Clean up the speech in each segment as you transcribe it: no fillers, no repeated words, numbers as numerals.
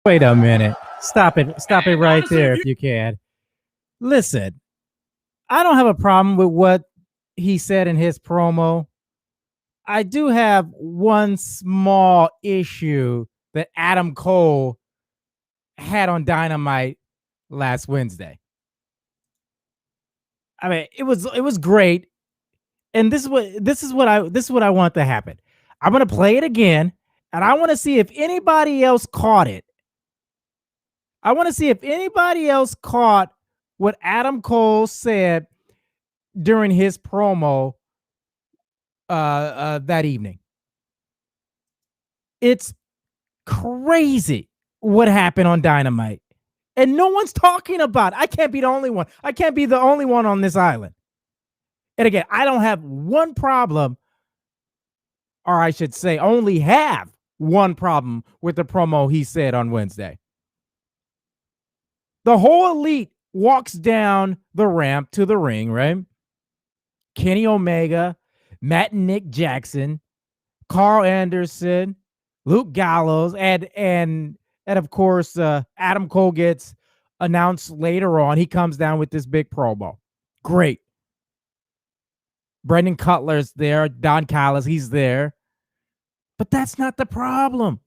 Wait a minute. Stop it. Stop it right there if you can. Listen, I don't have a problem with what he said in his promo. I do have one small issue that Adam Cole had on Dynamite last Wednesday. I mean, it was great. And this is what I want to happen. I'm going to play it again, and I want to see if anybody else caught it. I want to see if anybody else caught what Adam Cole said during his promo that evening. It's crazy what happened on Dynamite, and no one's talking about it. I can't be the only one. I can't be the only one on this island. And again, I don't have one problem, or I should say only have one problem with the promo he said on Wednesday. The whole elite walks down the ramp to the ring, right? Kenny Omega, Matt and Nick Jackson, Carl Anderson, Luke Gallows, and of course, Adam Cole gets announced later on. He comes down with this big promo. Great. Brendan Cutler's there. Don Callis, he's there. But that's not the problem.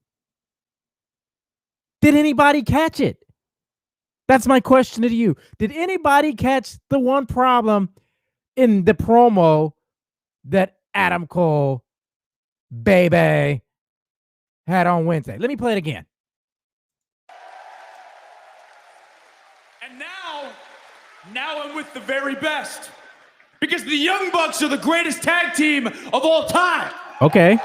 Did anybody catch it? That's my question to you. Did anybody catch the one problem in the promo that Adam Cole, baby, had on Wednesday? Let me play it again. And now I'm with the very best. Because the Young Bucks are the greatest tag team of all time. Okay.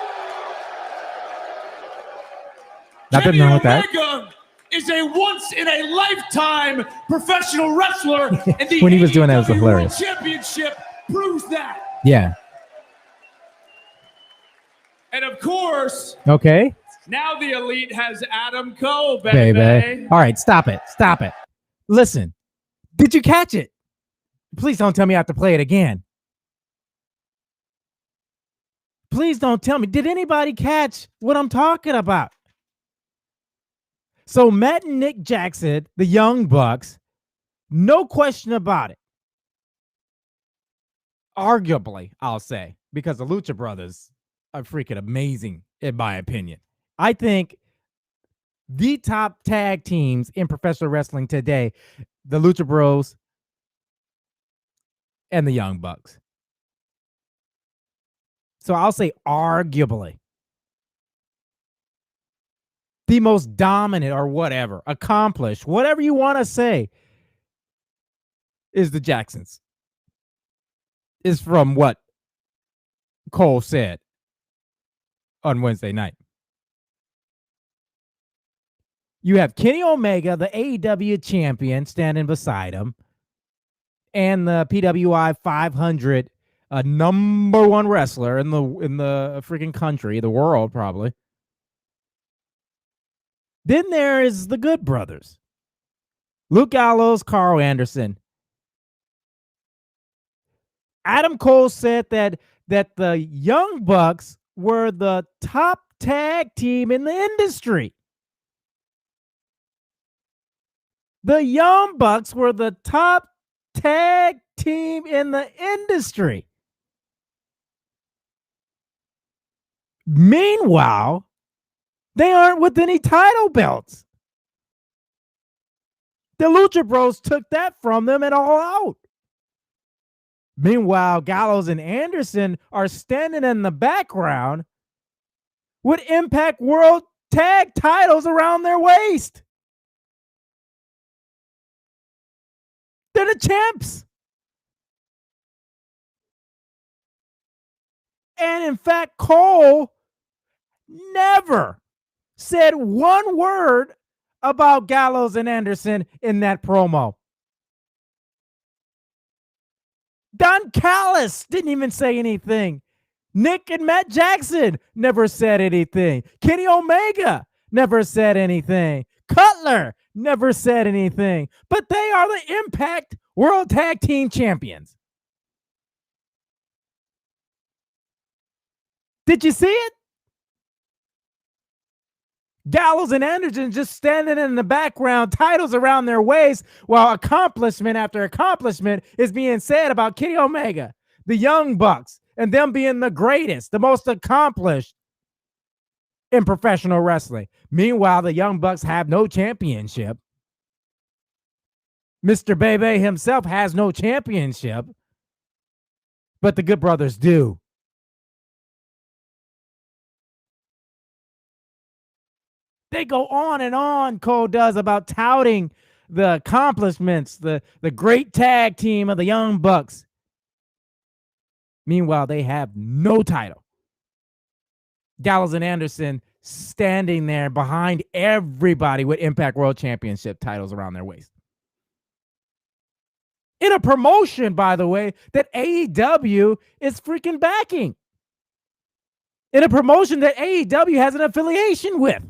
Nothing wrong with that. Omega is a once-in-a-lifetime professional wrestler. And the when he was doing that, it was hilarious. Championship proves that. Yeah. And of course, okay. Now the elite has Adam Cole, baby. All right, stop it. Stop it. Listen, did you catch it? Please don't tell me I have to play it again. Please don't tell me. Did anybody catch what I'm talking about? So Matt and Nick Jackson, the Young Bucks, no question about it. Arguably, I'll say, because the Lucha Brothers are freaking amazing, in my opinion. I think the top tag teams in professional wrestling today, the Lucha Bros and the Young Bucks. So I'll say arguably the most dominant or whatever, accomplished, whatever you want to say, is the Jacksons. Is from what Cole said on Wednesday night. You have Kenny Omega, the AEW champion, standing beside him, and the PWI 500 number one wrestler in the freaking country, the world probably. Then there is the Good Brothers, Luke Gallows, Carl Anderson. Adam Cole said that the Young Bucks were the top tag team in the industry. The Young Bucks were the top tag team in the industry. Meanwhile, they aren't with any title belts. The Lucha Bros took that from them and all out. Meanwhile, Gallows and Anderson are standing in the background with Impact World Tag titles around their waist. They're the champs. And in fact, Cole never said one word about Gallows and Anderson in that promo. Don Callis didn't even say anything. Nick and Matt Jackson never said anything. Kenny Omega never said anything. Cutler never said anything. But they are the Impact World Tag Team Champions. Did you see it? Gallows and Anderson just standing in the background, titles around their waist, while accomplishment after accomplishment is being said about Kenny Omega, the Young Bucks, and them being the greatest, the most accomplished in professional wrestling. Meanwhile, the Young Bucks have no championship. Mr. Bebe himself has no championship, but the Good Brothers do. They go on and on, Cole does, about touting the accomplishments, the great tag team of the Young Bucks. Meanwhile, they have no title. Gallows and Anderson standing there behind everybody with Impact World Championship titles around their waist. In a promotion, by the way, that AEW is freaking backing. In a promotion that AEW has an affiliation with.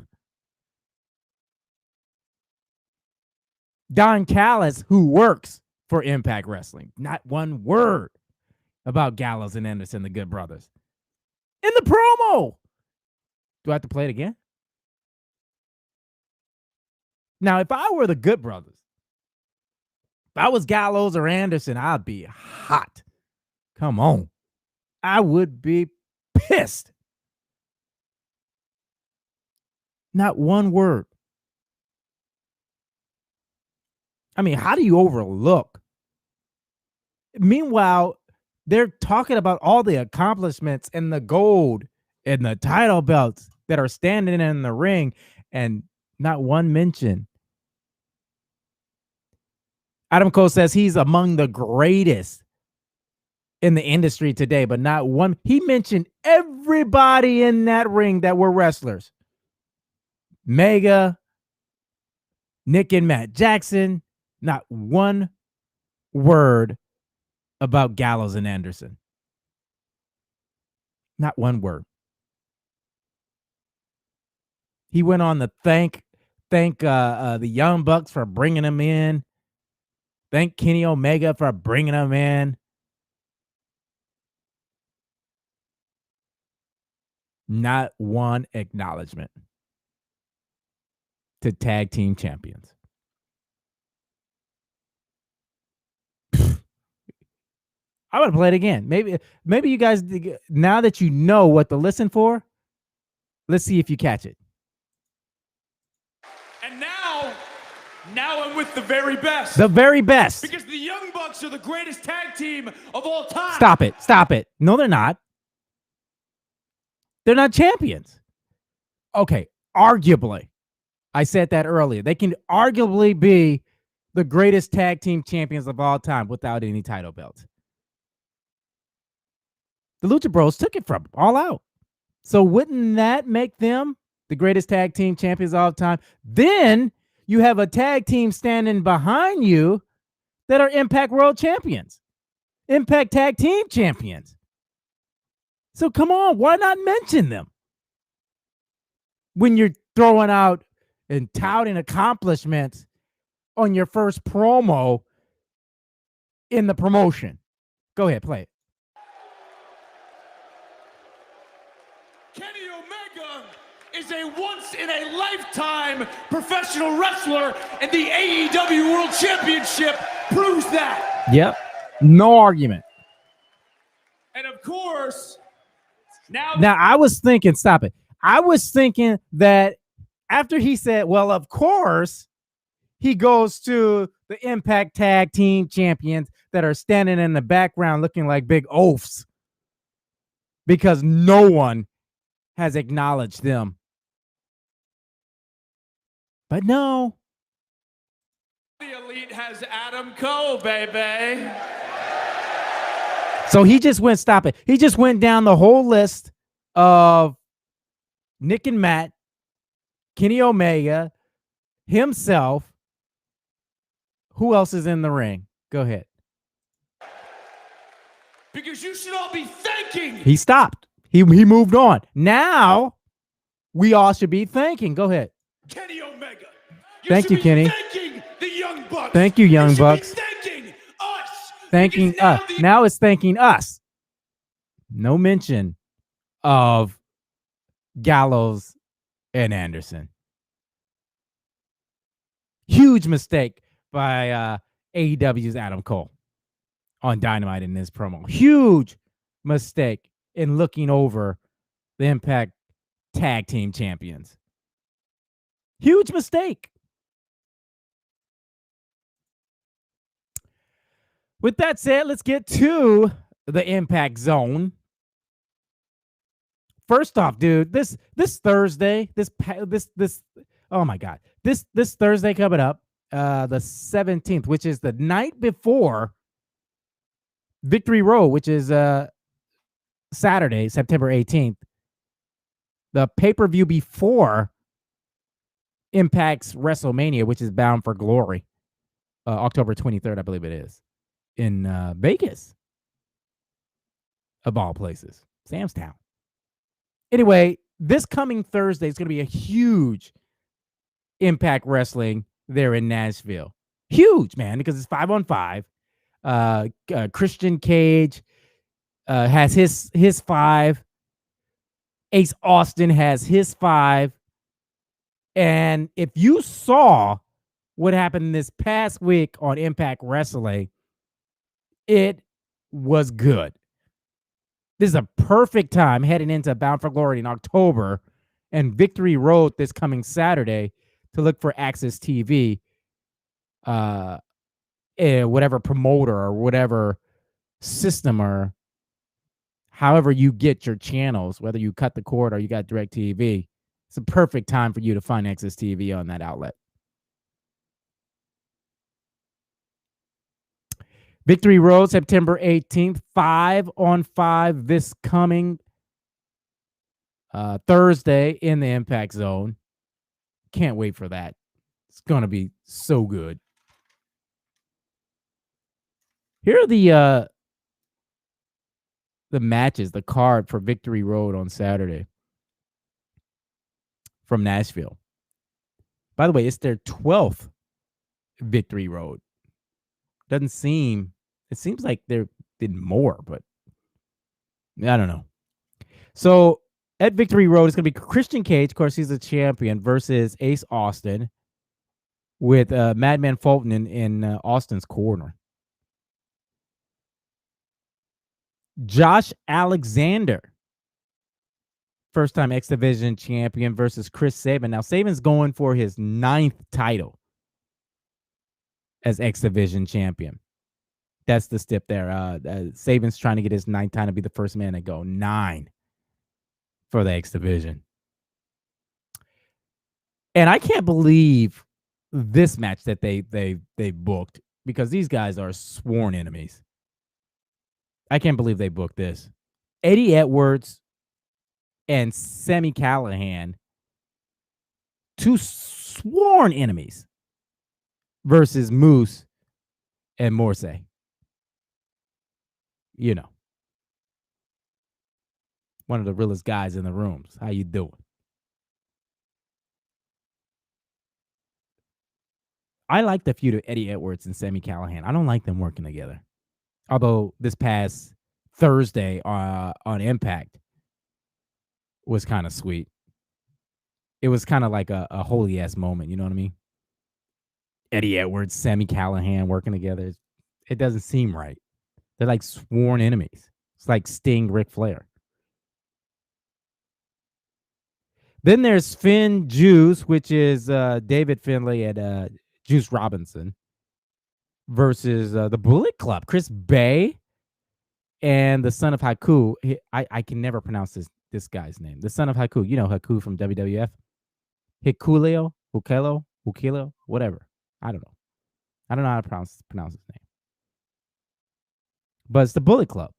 Don Callis, who works for Impact Wrestling, not one word about Gallows and Anderson, the Good Brothers. In the promo. Do I have to play it again? Now, if I were the Good Brothers, if I was Gallows or Anderson, I'd be hot. Come on. I would be pissed. Not one word. I mean, how do you overlook? Meanwhile, they're talking about all the accomplishments and the gold and the title belts that are standing in the ring, and not one mention. Adam Cole says he's among the greatest in the industry today, but not one. He mentioned everybody in that ring that were wrestlers. Mega, Nick and Matt Jackson, not one word about Gallows and Anderson. Not one word. He went on to thank the Young Bucks for bringing him in. Thank Kenny Omega for bringing him in. Not one acknowledgement to tag team champions. I'm going to play it again. Maybe you guys, now that you know what to listen for, let's see if you catch it. And now I'm with the very best. The very best. Because the Young Bucks are the greatest tag team of all time. Stop it. Stop it. No, they're not. They're not champions. Okay, arguably. I said that earlier. They can arguably be the greatest tag team champions of all time without any title belts. The Lucha Bros took it from them, all out. So wouldn't that make them the greatest tag team champions of all time? Then you have a tag team standing behind you that are Impact World Champions, Impact Tag Team Champions. So come on, why not mention them when you're throwing out and touting accomplishments on your first promo in the promotion? Go ahead, play it. Kenny Omega is a once-in-a-lifetime professional wrestler, and the AEW World Championship proves that. Yep, no argument. And of course, now I was thinking, stop it. I was thinking that after he said, well, of course, he goes to the Impact Tag Team Champions that are standing in the background looking like big oafs because no one has acknowledged them. But no. The Elite has Adam Cole, baby. So he just went, stop it. He just went down the whole list of Nick and Matt, Kenny Omega, himself. Who else is in the ring? Go ahead. Because you should all be thanking. He stopped. He moved on. Now we all should be thanking. Go ahead. Kenny Omega. Thank you, Kenny. Thanking the Young Bucks. Thank you, Young Bucks. Thanking us. Thanking us. Now it's thanking us. No mention of Gallows and Anderson. Huge mistake by AEW's Adam Cole on Dynamite in this promo. Huge mistake in looking over the Impact Tag Team Champions. Huge mistake. With that said, let's get to the Impact Zone. First off, dude, this Thursday, this oh my god, this Thursday coming up, the 17th, which is the night before Victory Road, which is Saturday, September 18th, the pay-per-view before Impact's WrestleMania, which is Bound for Glory, October 23rd, I believe it is, in Vegas, of all places, Sam's Town. Anyway, this coming Thursday is going to be a huge Impact Wrestling there in Nashville. Huge, man, because it's 5-on-5. Christian Cage has his 5. Ace Austin has his 5. And if you saw what happened this past week on Impact Wrestling, it was good. This is a perfect time heading into Bound for Glory in October and Victory Road this coming Saturday to look for Access TV, whatever promoter or whatever system or however you get your channels, whether you cut the cord or you got DirecTV. It's a perfect time for you to find Access TV on that outlet. Victory Road, September 18th, 5-on-5 this coming Thursday in the Impact Zone. Can't wait for that. It's going to be so good. Here are the matches, the card for Victory Road on Saturday from Nashville. By the way, it's their 12th Victory Road. It seems like there been more, but I don't know. So at Victory Road, it's going to be Christian Cage, of course, he's a champion, versus Ace Austin with Madman Fulton in Austin's corner. Josh Alexander, first-time X Division champion, versus Chris Sabin. Now, Sabin's going for his 9th title as X Division champion. That's the step there. Sabin's trying to get his 9th time to be the first man to go. 9 for the X Division. And I can't believe this match that they booked, because these guys are sworn enemies. I can't believe they booked this. Eddie Edwards and Sami Callihan, 2 sworn enemies, versus Moose and Morsey. You know, one of the realest guys in the rooms. How you doing? I like the feud of Eddie Edwards and Sami Callihan. I don't like them working together. Although this past Thursday on Impact was kind of sweet. It was kind of like a holy ass moment. You know what I mean? Eddie Edwards, Sami Callihan working together. It doesn't seem right. They're like sworn enemies. It's like Sting, Ric Flair. Then there's Finn Juice, which is David Finlay and Juice Robinson, versus the Bullet Club, Chris Bay and the Son of Haku. I can never pronounce this guy's name. The Son of Haku. You know Haku from WWF. Hukelo, whatever. I don't know. I don't know how to pronounce his name. But it's the Bullet Club.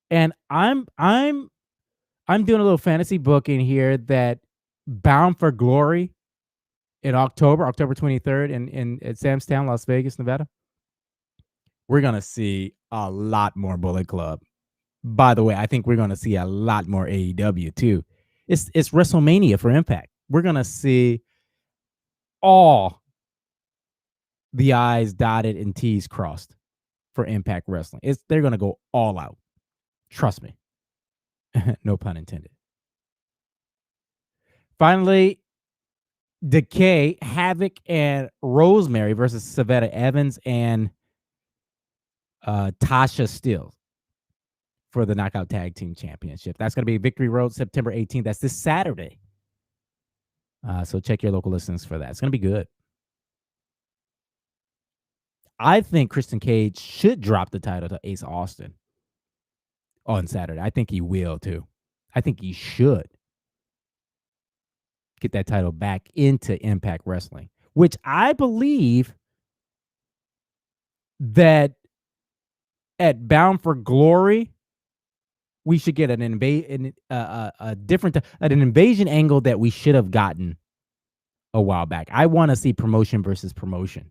And I'm doing a little fantasy booking here that Bound for Glory in October 23rd in at Sam's Town, Las Vegas, Nevada. We're going to see a lot more Bullet Club. By the way, I think we're going to see a lot more AEW too. It's WrestleMania for Impact. We're going to see all the I's dotted and T's crossed for Impact Wrestling. They're going to go all out. Trust me. No pun intended. Finally, Decay, Havoc, and Rosemary versus Savannah Evans and Tasha Steele for the Knockout Tag Team Championship. That's going to be Victory Road, September 18th. That's this Saturday. So check your local listings for that. It's going to be good. I think Christian Cage should drop the title to Ace Austin on Saturday. I think he will too. I think he should get that title back into Impact Wrestling, which I believe that at Bound for Glory, we should get an invasion angle that we should have gotten a while back. I want to see promotion versus promotion.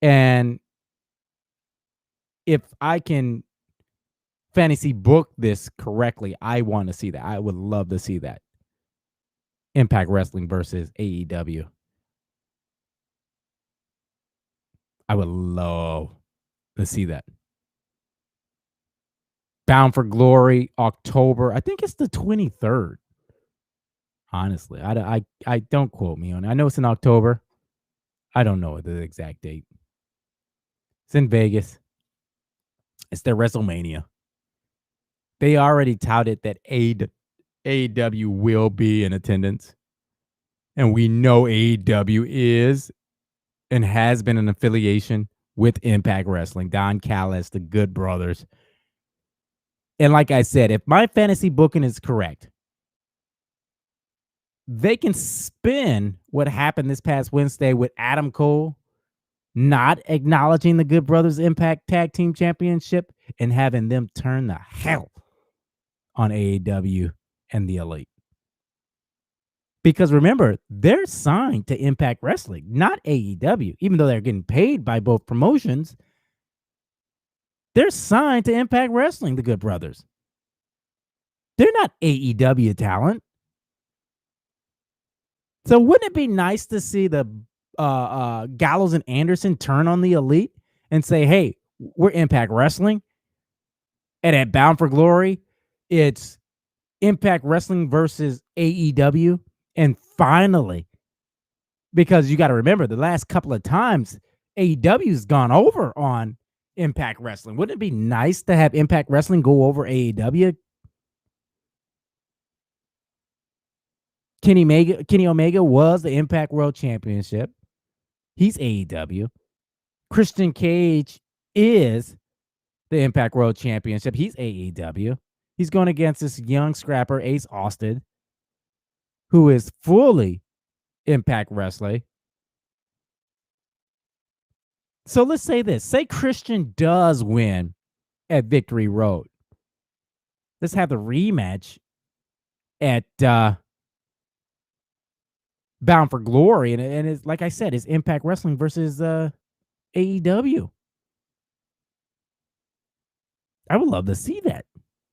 And if I can fantasy book this correctly, I want to see that. I would love to see that. Impact Wrestling versus AEW. I would love to see that. Bound for Glory, October. I think it's the 23rd. Honestly, I don't quote me on it. I know it's in October. I don't know the exact date. It's in Vegas. It's their WrestleMania. They already touted that AEW will be in attendance. And we know AEW is and has been an affiliation with Impact Wrestling. Don Callis, the Good Brothers. And like I said, if my fantasy booking is correct, they can spin what happened this past Wednesday with Adam Cole not acknowledging the Good Brothers Impact Tag Team Championship and having them turn the hell on AEW and the Elite. Because remember, they're signed to Impact Wrestling, not AEW. Even though they're getting paid by both promotions, they're signed to Impact Wrestling, the Good Brothers. They're not AEW talent. So wouldn't it be nice to see the Gallows and Anderson turn on the Elite and say, hey, we're Impact Wrestling. And at Bound for Glory, it's Impact Wrestling versus AEW. And finally, because you got to remember, the last couple of times, AEW's gone over on Impact Wrestling. Wouldn't it be nice to have Impact Wrestling go over AEW? Kenny Omega was the Impact World Championship. He's AEW. Christian Cage is the Impact World Championship. He's AEW. He's going against this young scrapper, Ace Austin, who is fully Impact Wrestling. So let's say this. Say Christian does win at Victory Road. Let's have the rematch at Bound for Glory. And it's like I said, it's Impact Wrestling versus AEW. I would love to see that.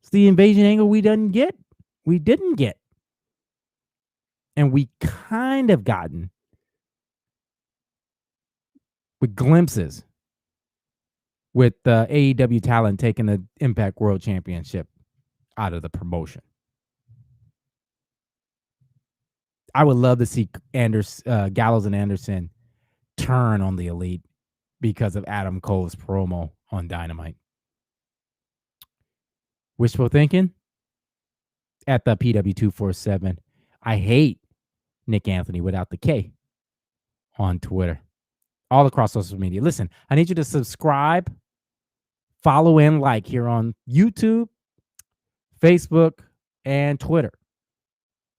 It's the invasion angle we didn't get. And we kind of gotten with glimpses with AEW talent taking the Impact World Championship out of the promotion. I would love to see Gallows and Anderson turn on the Elite because of Adam Cole's promo on Dynamite. Wishful thinking? At the PW247. I hate Nick Anthony without the K on Twitter. All across social media. Listen, I need you to subscribe, follow, and like here on YouTube, Facebook, and Twitter.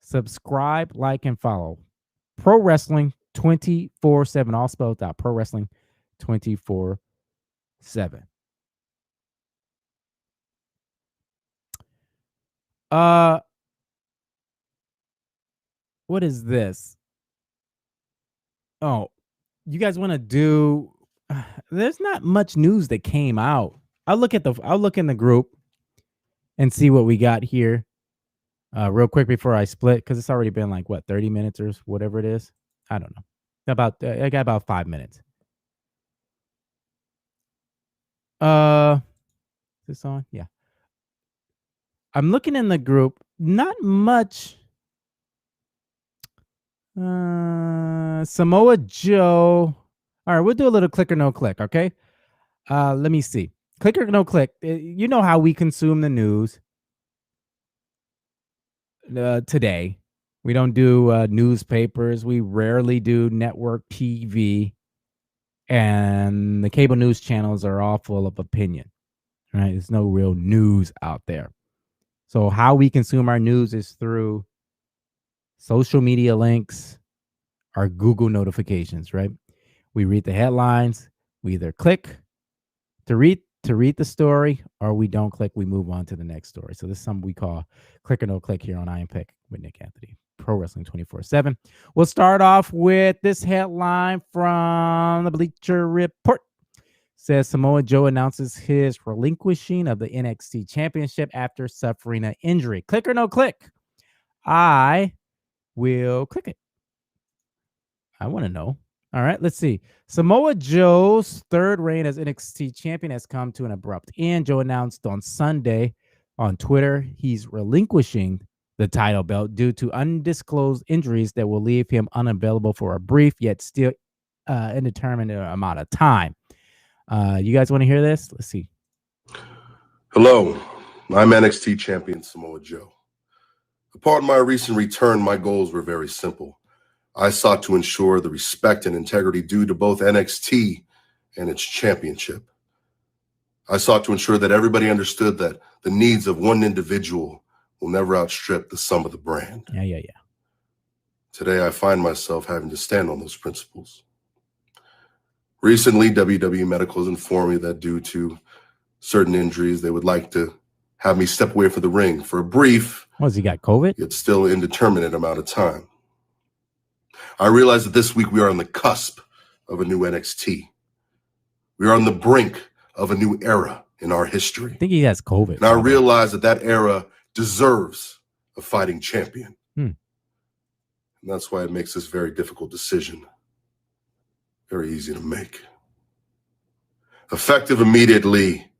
Subscribe, like, and follow. Pro Wrestling 24/7. All spelled out. Pro Wrestling 24/7. What is this? Oh, you guys want to do? There's not much news that came out. I'll look in the group and see what we got here. Real quick before I split, because it's already been like 30 minutes or whatever it is. I don't know. I got about 5 minutes. Is this on? Yeah. I'm looking in the group. Not much Samoa Joe. All right, we'll do a little click or no click, okay? Let me see. Click or no click. You know how we consume the news today. We don't do newspapers. We rarely do network TV. And the cable news channels are all full of opinion, right? There's no real news out there. So how we consume our news is through social media links, our Google notifications, right? We read the headlines. We either click to read the story, or we don't click. We move on to the next story. So this is something we call click or no click here on I Am Pick with Nick Anthony, Pro Wrestling 24/7. We'll start off with this headline from the Bleacher Report. Says Samoa Joe announces his relinquishing of the NXT Championship after suffering an injury. Click or no click? I will click it. I want to know. All right, let's see. Samoa Joe's third reign as NXT champion has come to an abrupt end. Joe announced on Sunday on Twitter he's relinquishing the title belt due to undisclosed injuries that will leave him unavailable for a brief yet still indeterminate amount of time. You guys want to hear this? Let's see. Hello, I'm NXT champion Samoa Joe. Upon my recent return, my goals were very simple. I sought to ensure the respect and integrity due to both NXT and its championship. I sought to ensure that everybody understood that the needs of one individual will never outstrip the sum of the brand. Yeah. Today, I find myself having to stand on those principles. Recently, WWE Medical has informed me that due to certain injuries, they would like to have me step away from the ring for a brief, Has he got COVID? yet still indeterminate amount of time. I realize that this week we are on the cusp of a new NXT. We are on the brink of a new era in our history. I think he has COVID. And I realize that that era deserves a fighting champion. And that's why it makes this very difficult decision very easy to make. Effective immediately,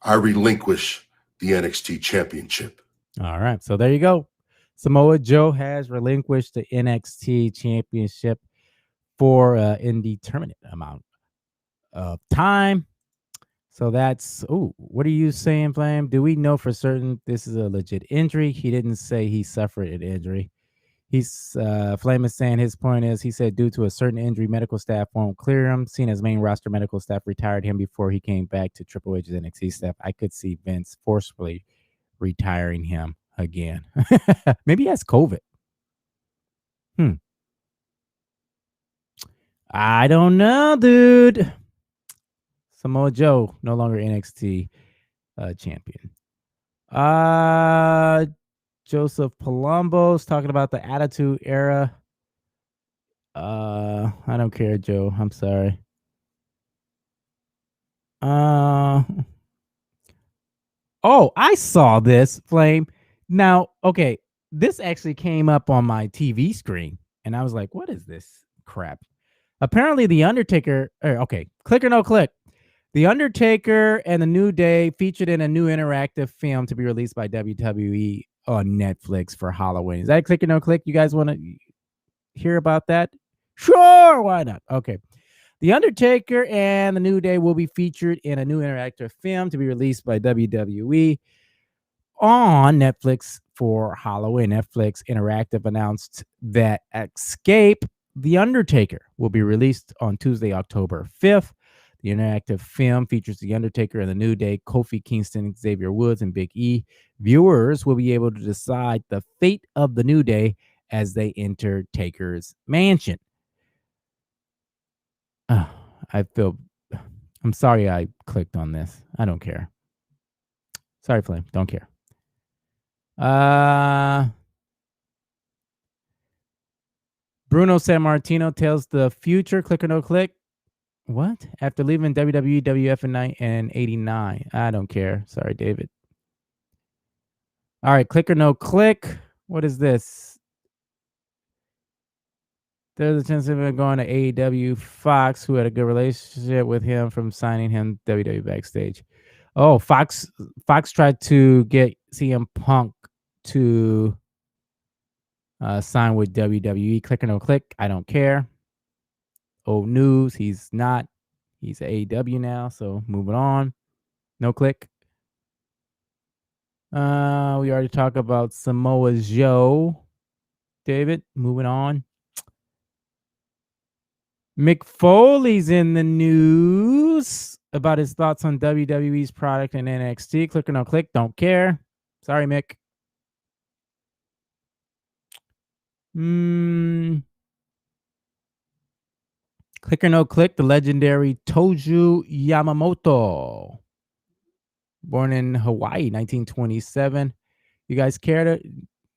I relinquish the NXT championship. All right. So there you go. Samoa Joe has relinquished the NXT championship for an indeterminate amount of time. So that's, what are you saying, Flame? Do we know for certain this is a legit injury? He didn't say he suffered an injury. Flame is saying his point is, he said due to a certain injury, medical staff won't clear him. Seeing as main roster medical staff retired him before he came back to Triple H's NXT staff, I could see Vince forcefully retiring him again. Maybe he has COVID. I don't know, dude. Samoa Joe, no longer NXT champion. Joseph Palumbo's talking about the Attitude Era. I don't care, Joe. I'm sorry. I saw this, Flame. Now, okay, this actually came up on my TV screen, and I was like, what is this crap? Apparently, The Undertaker, click or no click. The Undertaker and The New Day featured in a new interactive film to be released by WWE on Netflix for Halloween. Is that click or no click? You guys want to hear about that? Sure, why not? Okay. The Undertaker and The New Day will be featured in a new interactive film to be released by WWE on Netflix for Halloween. Netflix Interactive announced that Escape The Undertaker will be released on Tuesday, October 5th. The interactive film features The Undertaker and The New Day, Kofi Kingston, Xavier Woods, and Big E. Viewers will be able to decide the fate of The New Day as they enter Taker's mansion. I'm sorry I clicked on this. I don't care. Sorry, Flame. Don't care. Bruno Sammartino tells the future, click or no click. What? After leaving WWE, WF in 89. I don't care. Sorry, David. All right, click or no click. What is this? There's a chance of him going to AEW. Fox, who had a good relationship with him from signing him WWE backstage. Oh, Fox tried to get CM Punk to Signed with WWE. Click or no click. I don't care. Old news. He's not. He's AEW now. So moving on. No click. We already talked about Samoa Joe. David, moving on. Mick Foley's in the news about his thoughts on WWE's product and NXT. Click or no click. Don't care. Sorry, Mick. Click or no click. The legendary Toju Yamamoto. Born in Hawaii, 1927. You guys care to?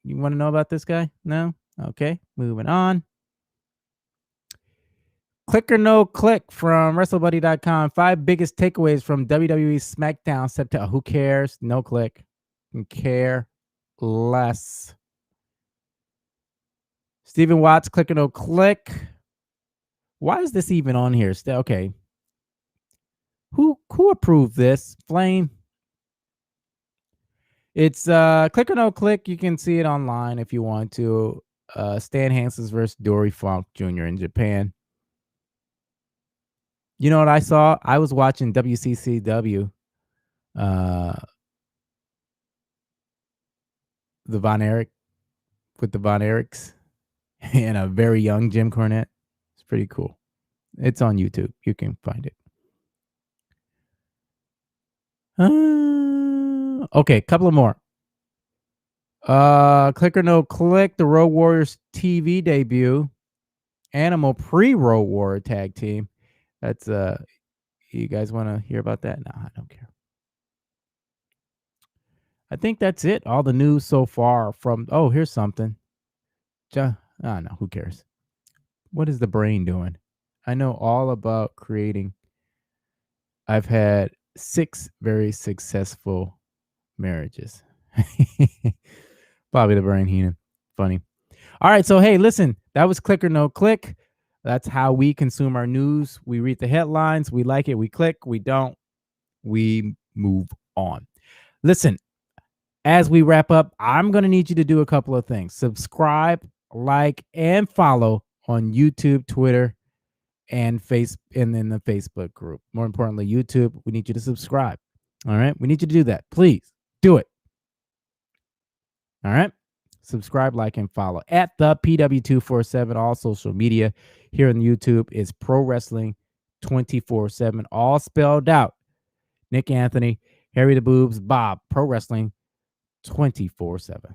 You want to know about this guy? No? Okay, moving on. Click or no click from WrestleBuddy.com. 5 biggest takeaways from WWE SmackDown September. Who cares? No click. Care less. Stephen Watts, click or no click. Why is this even on here? Okay. Who approved this? Flame. It's click or no click. You can see it online if you want to. Stan Hansen's versus Dory Funk Jr. in Japan. You know what I saw? I was watching WCCW. The Von Erich with the Von Erichs and a very young Jim Cornette. It's pretty cool. It's on YouTube. You can find it. Okay, couple of more. Click or no click. The Road Warriors TV debut. Animal pre-Road Warrior tag team. That's you guys want to hear about that? No, I don't care. I think that's it. All the news so far from here's something. No, who cares? What is the brain doing? I know all about creating. I've had 6 very successful marriages. Bobby the Brain Heenan. Funny. All right, so hey, listen, that was click or no click. That's how we consume our news. We read the headlines, we like it, we click, we don't, we move on. Listen, as we wrap up, I'm going to need you to do a couple of things. Subscribe, like, and follow on YouTube, Twitter, and then the Facebook group. More importantly, YouTube, we need you to subscribe. All right? We need you to do that. Please do it. All right? Subscribe, like, and follow at the PW247. All social media here on YouTube is Pro Wrestling 24/7, all spelled out. Nick Anthony, Harry the Boobs, Bob, Pro Wrestling 24/7.